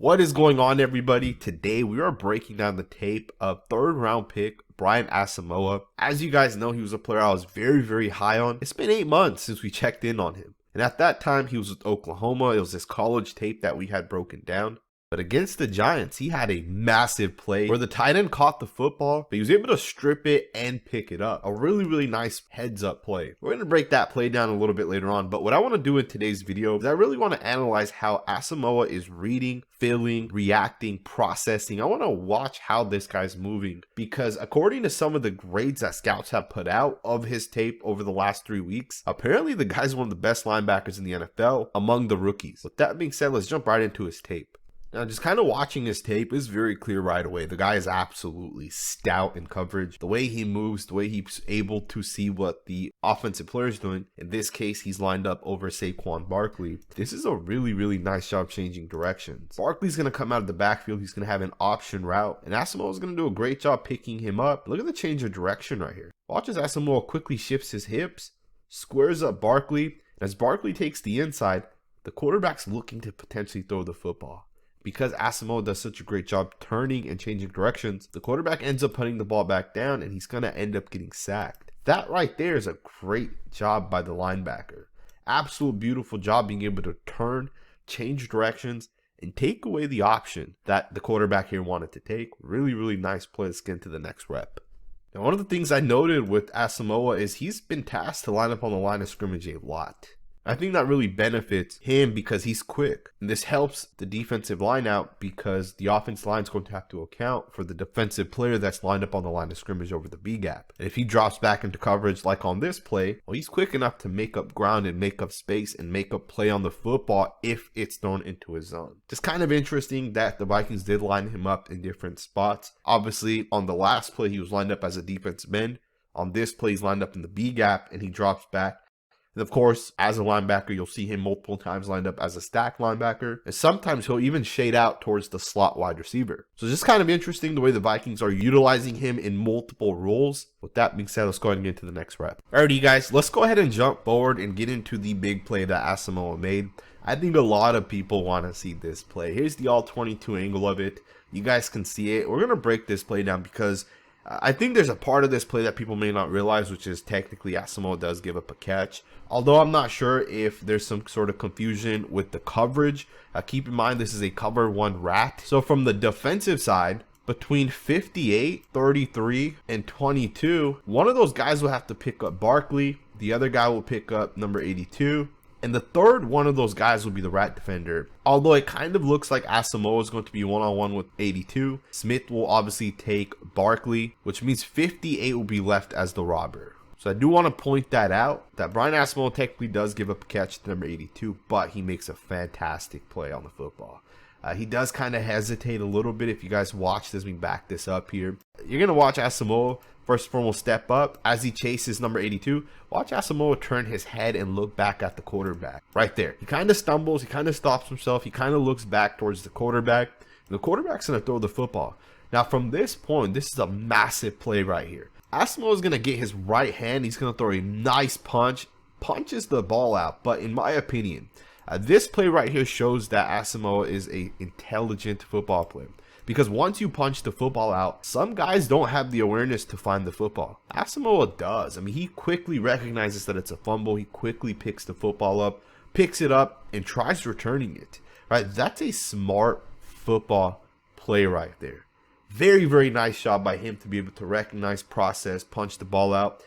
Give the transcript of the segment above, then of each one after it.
What is going on, everybody? Today we are breaking down the tape of third-round pick Brian Asamoah. As you guys know, he was a player I was very high on. It's been 8 months since we checked in on him. And at that time, he was with Oklahoma. It was his college tape that we had broken down. But against the Giants, he had a massive play where the tight end caught the football, but he was able to strip it and pick it up. A really nice heads-up play. We're going to break that play down a little bit later on, but what I want to do in today's video is I really want to analyze how Asamoah is reading, feeling, reacting, processing. I want to watch how this guy's moving, because according to some of the grades that scouts have put out of his tape over the last 3 weeks, apparently the guy's one of the best linebackers in the NFL among the rookies. With that being said, let's jump right into his tape. Now, just kind of watching his tape is very clear right away. The guy is absolutely stout in coverage. The way he moves, the way he's able to see what the offensive player is doing. In this case, he's lined up over Saquon Barkley. This is a really nice job changing directions. Barkley's going to come out of the backfield. He's going to have an option route. And Asamoah is going to do a great job picking him up. Look at the change of direction right here. Watch as Asamoah quickly shifts his hips, squares up Barkley. And as Barkley takes the inside, the quarterback's looking to potentially throw the football. Because Asamoah does such a great job turning and changing directions, the quarterback ends up putting the ball back down and he's going to end up getting sacked. That right there is a great job by the linebacker. Absolute beautiful job being able to turn, change directions, and take away the option that the quarterback here wanted to take. Really nice play. Let's get into the next rep. Now, one of the things I noted with Asamoah is he's been tasked to line up on the line of scrimmage a lot. I think that really benefits him because he's quick. And this helps the defensive line out because the offensive line is going to have to account for the defensive player that's lined up on the line of scrimmage over the B gap. And if he drops back into coverage like on this play, well, he's quick enough to make up ground and make up space and make up play on the football if it's thrown into his zone. Just kind of interesting that the Vikings did line him up in different spots. Obviously, on the last play, he was lined up as a defensive end. On this play, he's lined up in the B gap and he drops back. And of course, as a linebacker, you'll see him multiple times lined up as a stack linebacker. And sometimes he'll even shade out towards the slot wide receiver. So it's just kind of interesting the way the Vikings are utilizing him in multiple roles. With that being said, let's go ahead and get into the next rep. Alrighty, guys, let's go ahead and jump forward and get into the big play that Asamoah made. I think a lot of people want to see this play. Here's the all 22 angle of it. You guys can see it. We're going to break this play down because I think there's a part of this play that people may not realize, which is technically Asamoah does give up a catch. Although I'm not sure if there's some sort of confusion with the coverage. Keep in mind, this is a cover one rat. So from the defensive side, between 58, 33, and 22, one of those guys will have to pick up Barkley. The other guy will pick up number 82. And the third one of those guys will be the rat defender. Although it kind of looks like Asamoah is going to be one-on-one with 82. Smith will obviously take Barkley, which means 58 will be left as the robber. So I do want to point that out, that Brian Asamoah technically does give up a catch to number 82, but he makes a fantastic play on the football. He does kind of hesitate a little bit. If you guys watch this, we back this up here. You're going to watch Asamoah first formal step up as he chases number 82. Watch Asamoah turn his head and look back at the quarterback. Right there. He kind of stumbles. He kind of stops himself. He kind of looks back towards the quarterback. The quarterback's going to throw the football. Now, from this point, this is a massive play right here. Asamoah is going to get his right hand. He's going to throw a nice punch. Punches the ball out. But in my opinion, this play right here shows that Asamoah is an intelligent football player. Because once you punch the football out, some guys don't have the awareness to find the football. Asamoah does. I mean, he quickly recognizes that it's a fumble. He quickly picks the football up, picks it up, and tries returning it. Right? That's a smart football play right there. Very nice job by him to be able to recognize, process, punch the ball out.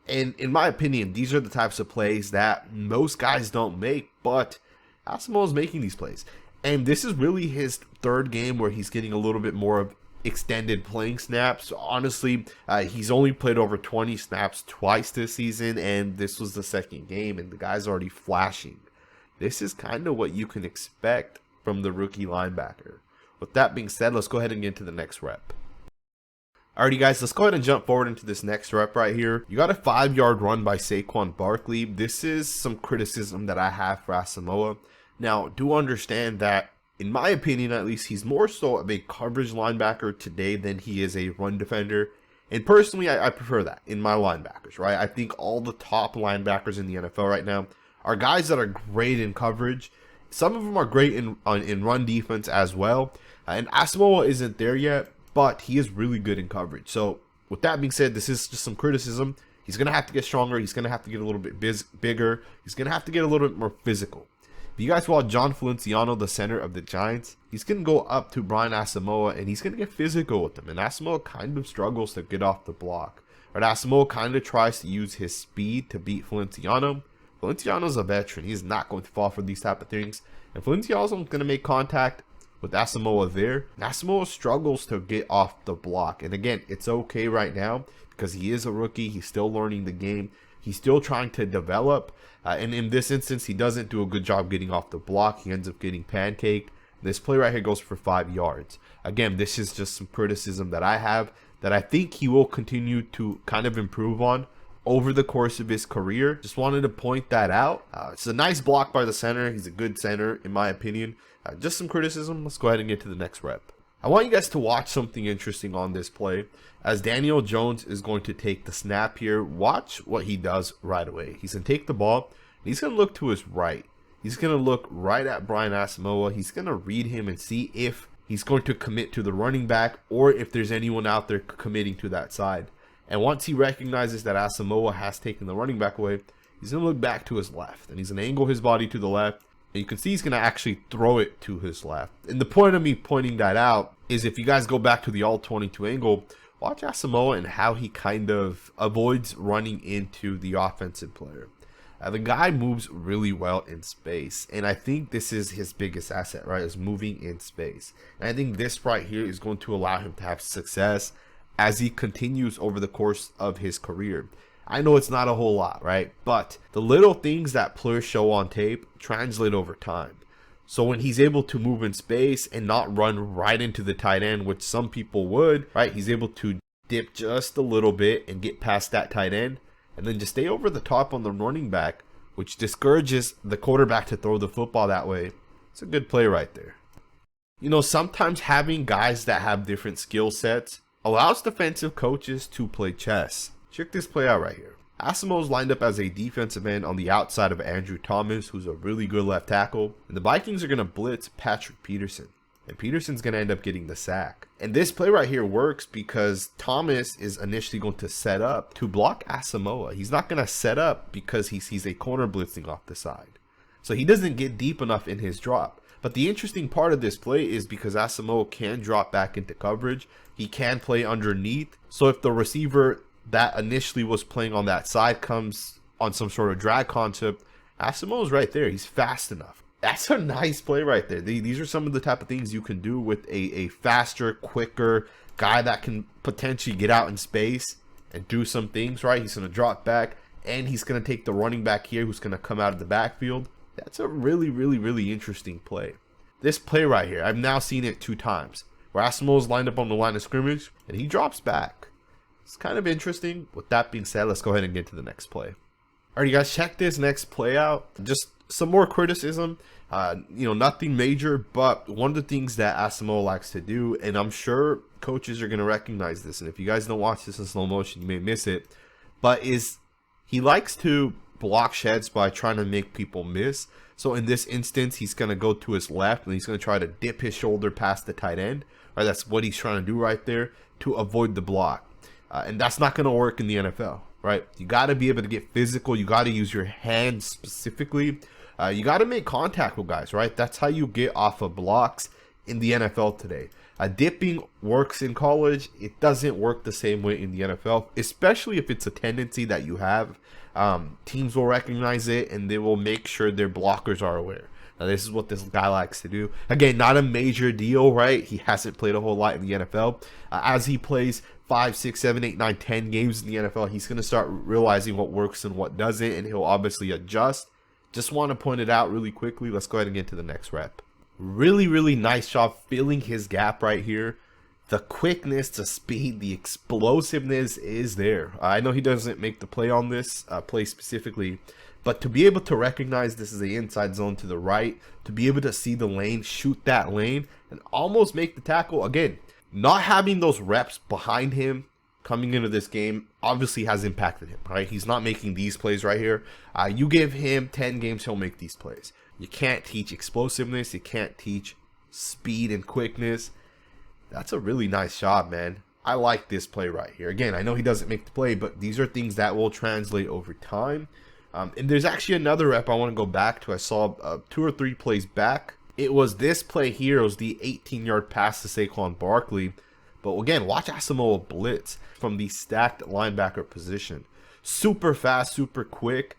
And in my opinion, these are the types of plays that most guys don't make, but Asamoah is making these plays. And this is really his third game where he's getting a little bit more of extended playing snaps. Honestly, he's only played over 20 snaps twice this season, and this was the second game, and the guy's already flashing. This is kind of what you can expect from the rookie linebacker. With that being said, let's go ahead and get into the next rep. Alrighty, guys, let's go ahead and jump forward into this next rep right here. You got a 5-yard run by Saquon Barkley. This is some criticism that I have for Asamoah. Now, do understand that, in my opinion at least, he's more so of a coverage linebacker today than he is a run defender. And personally, I prefer that in my linebackers, right? I think all the top linebackers in the NFL right now are guys that are great in coverage Some of them are great in run defense as well. And Asamoah isn't there yet, but he is really good in coverage. So with that being said, this is just some criticism. He's going to have to get stronger. He's going to have to get a little bit bigger. He's going to have to get a little bit more physical. If you guys watch John Feliciano, the center of the Giants, he's going to go up to Brian Asamoah and he's going to get physical with him. And Asamoah kind of struggles to get off the block. Right? Asamoah kind of tries to use his speed to beat Feliciano. Feliciano's a veteran. He's not going to fall for these type of things. And Feliciano's going to make contact with Asamoah there. Asamoah struggles to get off the block. And again, it's okay right now because he is a rookie. He's still learning the game. He's still trying to develop. And in this instance, he doesn't do a good job getting off the block. He ends up getting pancaked. This play right here goes for 5 yards. Again, this is just some criticism that I have that I think he will continue to kind of improve on over the course of his career. Just wanted to point that out. It's a nice block by the center. He's a good center, in my opinion. Just some criticism. Let's go ahead and get to the next rep. I want you guys to watch something interesting on this play. As Daniel Jones is going to take the snap here, watch what he does right away. He's going to take the ball, and he's going to look to his right. He's going to look right at Brian Asamoah. He's going to read him and see if he's going to commit to the running back or if there's anyone out there committing to that side. And once he recognizes that Asamoah has taken the running back away, he's going to look back to his left, and he's going to angle his body to the left. And you can see he's going to actually throw it to his left. And the point of me pointing that out is if you guys go back to the all-22 angle, watch Asamoah and how he kind of avoids running into the offensive player. The guy moves really well in space. And I think this is his biggest asset, right? Is moving in space. And I think this right here is going to allow him to have success as he continues over the course of his career. I know it's not a whole lot, right? But the little things that players show on tape translate over time. So when he's able to move in space and not run right into the tight end, which some people would, right? He's able to dip just a little bit and get past that tight end and then just stay over the top on the running back, which discourages the quarterback to throw the football that way. It's a good play right there. You know, sometimes having guys that have different skill sets allows defensive coaches to play chess. Check this play out right here. Asamoah's lined up as a defensive end on the outside of Andrew Thomas, who's a really good left tackle. And the Vikings are going to blitz Patrick Peterson. And Peterson's going to end up getting the sack. And this play right here works because Thomas is initially going to set up to block Asamoah. He's not going to set up because he sees a corner blitzing off the side. So he doesn't get deep enough in his drop. But the interesting part of this play is because Asamoah can drop back into coverage. He can play underneath. So if the receiver that initially was playing on that side comes on some sort of drag concept, Asamoah's right there. He's fast enough. That's a nice play right there. These are some of the type of things you can do with a faster, quicker guy that can potentially get out in space and do some things, right? He's going to drop back and he's going to take the running back here who's going to come out of the backfield. That's a really, really, really interesting play. This play right here, I've now seen it 2 times where Asamoah's lined up on the line of scrimmage and he drops back. It's kind of interesting. With that being said, let's go ahead and get to the next play. Alright, guys, check this next play out. Just some more criticism. Nothing major, but one of the things that Asamoah likes to do, and I'm sure coaches are going to recognize this, and if you guys don't watch this in slow motion, you may miss it, but is he likes to block sheds by trying to make people miss. So in this instance, he's going to go to his left and he's going to try to dip his shoulder past the tight end. Right, that's what he's trying to do right there to avoid the block. And that's not going to work in the NFL, right? You got to be able to get physical. You got to use your hands specifically. You got to make contact with guys, right? That's how you get off of blocks in the NFL today. Dipping works in college. It doesn't work the same way in the NFL, especially if it's a tendency that you have. Teams will recognize it and they will make sure their blockers are aware. Now, this is what this guy likes to do. Again, not a major deal, right? He hasn't played a whole lot in the NFL. As he plays 5, 6, 7, 8, 9, 10 games in the NFL, he's going to start realizing what works and what doesn't, and he'll obviously adjust. Just want to point it out really quickly. Let's go ahead and get to the next rep. Really, really nice job filling his gap right here. The quickness, the speed, the explosiveness is there. I know he doesn't make the play on this play specifically, but to be able to recognize this is the inside zone to the right, to be able to see the lane, shoot that lane, and almost make the tackle. Again, not having those reps behind him coming into this game obviously has impacted him, right? He's not making these plays right here. You give him 10 games, he'll make these plays. You can't teach explosiveness. You can't teach speed and quickness. That's a really nice job, man. I like this play right here. Again, I know he doesn't make the play, but these are things that will translate over time. And there's actually another rep I want to go back to. I saw 2 or 3 plays back. It was this play here. It was the 18-yard pass to Saquon Barkley. But again, watch Asamoah blitz from the stacked linebacker position. Super fast, super quick.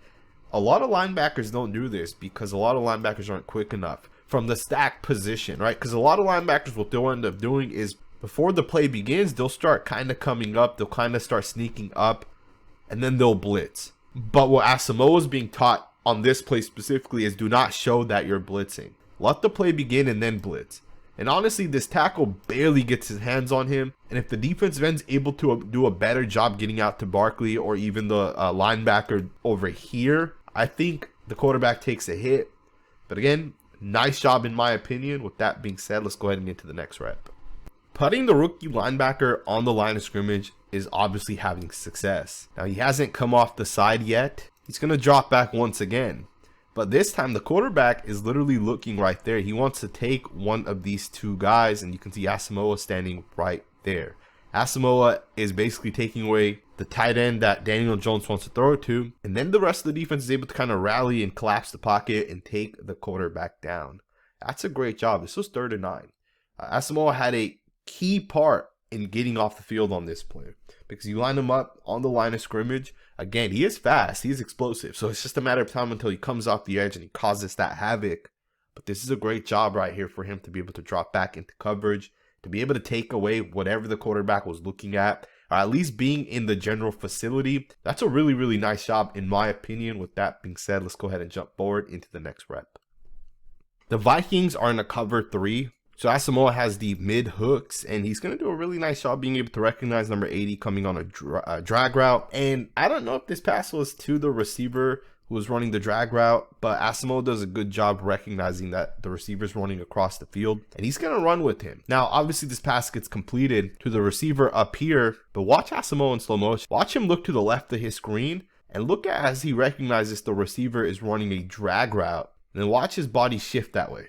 A lot of linebackers don't do this because a lot of linebackers aren't quick enough from the stacked position, right? Because a lot of linebackers, what they'll end up doing is before the play begins, they'll start kind of coming up. They'll kind of start sneaking up, and then they'll blitz. But what Asamoah is being taught on this play specifically is do not show that you're blitzing. Let the play begin and then blitz. And honestly, this tackle barely gets his hands on him. And if the defensive end's able to do a better job getting out to Barkley or even the linebacker over here, I think the quarterback takes a hit. But again, nice job in my opinion. With that being said, let's go ahead and get to the next rep. Putting the rookie linebacker on the line of scrimmage is obviously having success. Now, he hasn't come off the side yet. He's going to drop back once again. But this time, the quarterback is literally looking right there. He wants to take one of these 2 guys, and you can see Asamoah standing right there. Asamoah is basically taking away the tight end that Daniel Jones wants to throw it to. And then the rest of the defense is able to kind of rally and collapse the pocket and take the quarterback down. That's a great job. This was 3rd and 9. Asamoah had a key part in getting off the field on this play because you line him up on the line of scrimmage. Again, he is fast, he is explosive, so it's just a matter of time until he comes off the edge and he causes that havoc. But this is a great job right here for him to be able to drop back into coverage, to be able to take away whatever the quarterback was looking at, or at least being in the general facility. That's a really, really nice job in my opinion. With that being said, let's go ahead and jump forward into the next rep. The Vikings are in a cover 3. So Asamoah has the mid hooks, and he's going to do a really nice job being able to recognize number 80 coming on a drag route. And I don't know if this pass was to the receiver who was running the drag route, but Asamoah does a good job recognizing that the receiver's running across the field, and he's going to run with him. Now, obviously, this pass gets completed to the receiver up here, but watch Asamoah in slow motion. Watch him look to the left of his screen, and look at as he recognizes the receiver is running a drag route, and then watch his body shift that way.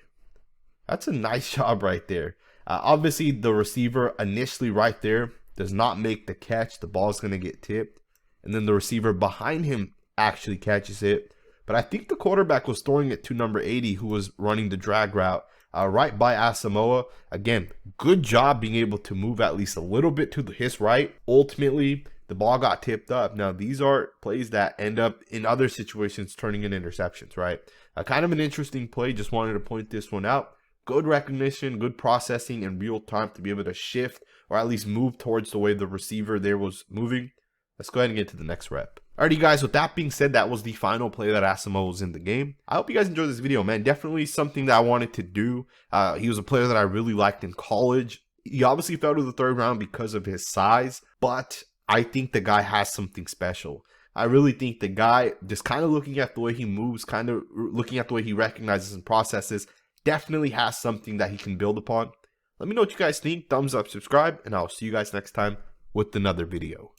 That's a nice job right there. Obviously, the receiver initially right there does not make the catch. The ball is going to get tipped. And then the receiver behind him actually catches it. But I think the quarterback was throwing it to number 80, who was running the drag route right by Asamoah. Again, good job being able to move at least a little bit to his right. Ultimately, the ball got tipped up. Now, these are plays that end up in other situations turning into interceptions, right? Kind of an interesting play. Just wanted to point this one out. Good recognition, good processing in real time to be able to shift or at least move towards the way the receiver there was moving. Let's go ahead and get to the next rep. Alrighty guys, with that being said, that was the final play that Asamoah was in the game. I hope you guys enjoyed this video, man. Definitely something that I wanted to do. He was a player that I really liked in college. He obviously fell to the 3rd round because of his size, but I think the guy has something special. I really think the guy, just kind of looking at the way he moves, kind of looking at the way he recognizes and processes, definitely has something that he can build upon. Let me know what you guys think. Thumbs up, subscribe, and I'll see you guys next time with another video.